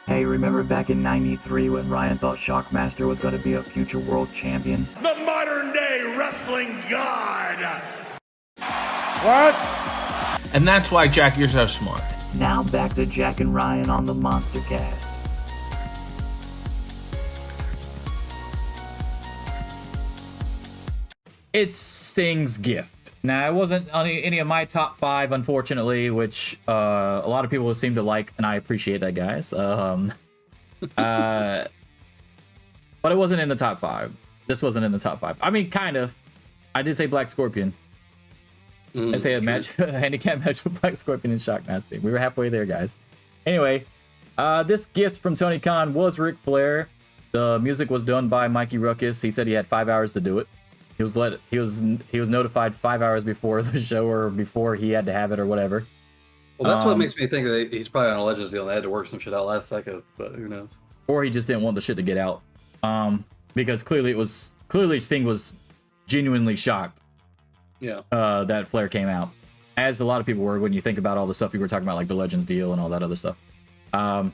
Hey, remember back in '93 when Ryan thought Shockmaster was going to be a future world champion? The modern day wrestling god! What? And that's why, Jack, you're so smart. Now back to Jack and Ryan on the MonsterCast. It's Sting's gift. Now, it wasn't on any of my top 5, unfortunately, which a lot of people seem to like, and I appreciate that, guys. But it wasn't in the top 5. This wasn't in the top 5. I mean, kind of. I did say Black Scorpion. I say a match, a handicap match with Black Scorpion and Shockmaster. We were halfway there, guys. Anyway, this gift from Tony Khan was Ric Flair. The music was done by Mikey Ruckus. He said he had 5 hours to do it. He was notified 5 hours before the show or before he had to have it or whatever. Well, that's what makes me think that he's probably on a Legends deal and they had to work some shit out last second, but who knows? Or he just didn't want the shit to get out. Because clearly Sting was genuinely shocked. Yeah. That Flair came out, as a lot of people were when you think about all the stuff you were talking about, like the Legends deal and all that other stuff, and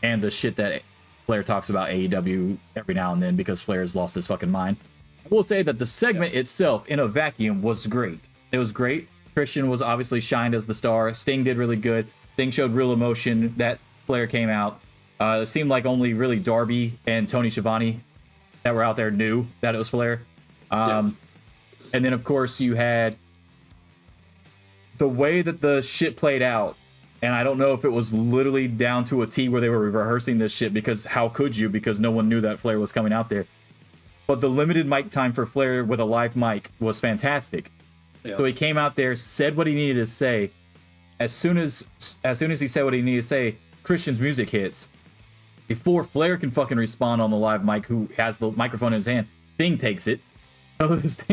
the shit that Flair talks about AEW every now and then because Flair's lost his fucking mind. I will say that the segment itself, in a vacuum, was great. It was great. Christian was obviously shined as the star. Sting did really good. Sting showed real emotion. That Flair came out. It seemed like only really Darby and Tony Schiavone that were out there knew that it was Flair. And then, of course, you had the way that the shit played out. And I don't know if it was literally down to a T where they were rehearsing this shit, because how could you? Because no one knew that Flair was coming out there. But the limited mic time for Flair with a live mic was fantastic. Yeah. So he came out there, said what he needed to say. As soon as he said what he needed to say, Christian's music hits. Before Flair can fucking respond on the live mic, who has the microphone in his hand, Sting takes it.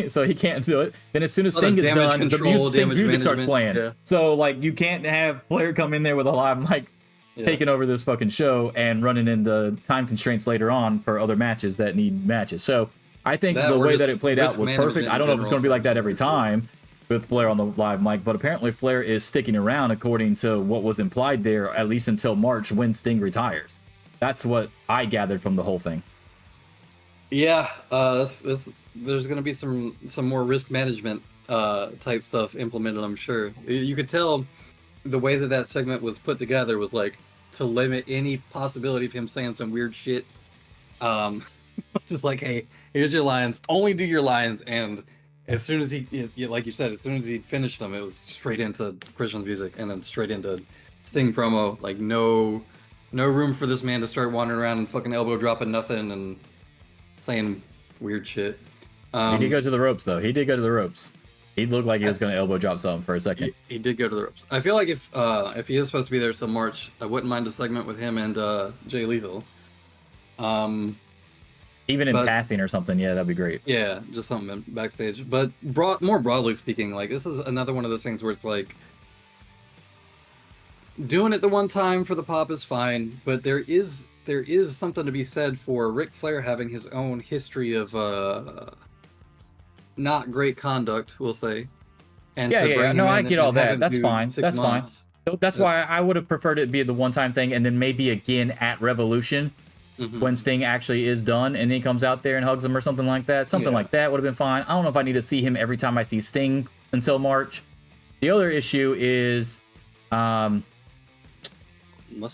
So he can't do it. Then as soon as Sting is done, Sting's music starts playing. Yeah. So like you can't have Flair come in there with a live mic taking over this fucking show and running into time constraints later on for other matches that need matches. So I think the way that it played out was perfect. I don't know if it's going to be like that every time with Flair on the live mic, but apparently Flair is sticking around according to what was implied there, at least until March when Sting retires. That's what I gathered from the whole thing. Yeah, there's going to be some more risk management type stuff implemented, I'm sure. You could tell the way that segment was put together was like to limit any possibility of him saying some weird shit. Just like, hey, here's your lines, only do your lines, and as soon as he, like you said, as soon as he finished them, it was straight into Christian's music and then straight into Sting promo. Like no room for this man to start wandering around and fucking elbow dropping nothing and saying weird shit. He did go to the ropes, though. He did go to the ropes. He looked like he was going to elbow drop something for a second. He did go to the ropes. I feel like if he is supposed to be there till March, I wouldn't mind a segment with him and Jay Lethal. Even in passing or something, yeah, that'd be great. Yeah, just something backstage. But more broadly speaking, like this is another one of those things where it's like doing it the one time for the pop is fine, but there is something to be said for Ric Flair having his own history of not great conduct, we'll say. And no, I get all that. That's fine. That's fine. That's why I would have preferred it be the one-time thing, and then maybe again at Revolution when Sting actually is done, and he comes out there and hugs him or something like that. Something like that would have been fine. I don't know if I need to see him every time I see Sting until March. The other issue is unless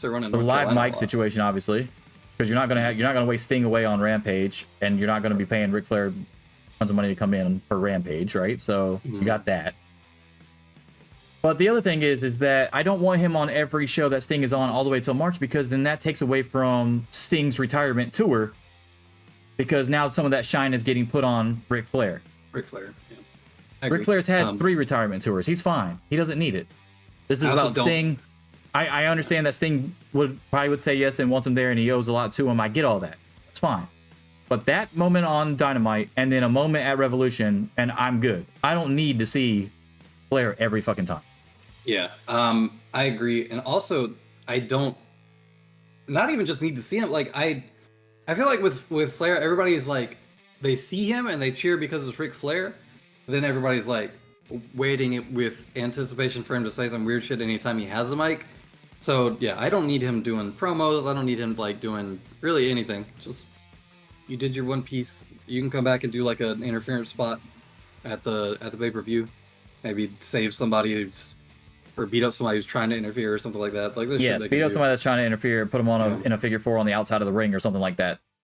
they're running the live mic situation, obviously, because you're not gonna waste Sting away on Rampage, and you're not gonna be paying Ric Flair tons of money to come in for Rampage, right? So you got that. But the other thing is that I don't want him on every show that Sting is on all the way till March, because then that takes away from Sting's retirement tour, because now some of that shine is getting put on Ric Flair. Ric Flair. Ric Flair's had 3 retirement tours. He's fine. He doesn't need it. This is about Sting. I understand that Sting probably would say yes and wants him there and he owes a lot to him. I get all that. It's fine. But that moment on Dynamite and then a moment at Revolution, and I'm good. I don't need to see Flair every fucking time. Yeah, I agree. And also, I don't not even just need to see him. Like, I feel like with Flair, everybody is like, they see him and they cheer because it's Ric Flair. Then everybody's like waiting with anticipation for him to say some weird shit anytime he has a mic. So yeah, I don't need him doing promos. I don't need him like doing really anything. Just you did your one piece. You can come back and do like an interference spot at the pay-per-view. Maybe save somebody who's or beat up somebody who's trying to interfere or something like that. Like this. Yeah, beat up somebody that's trying to interfere. Put them on in a figure 4 on the outside of the ring or something like that.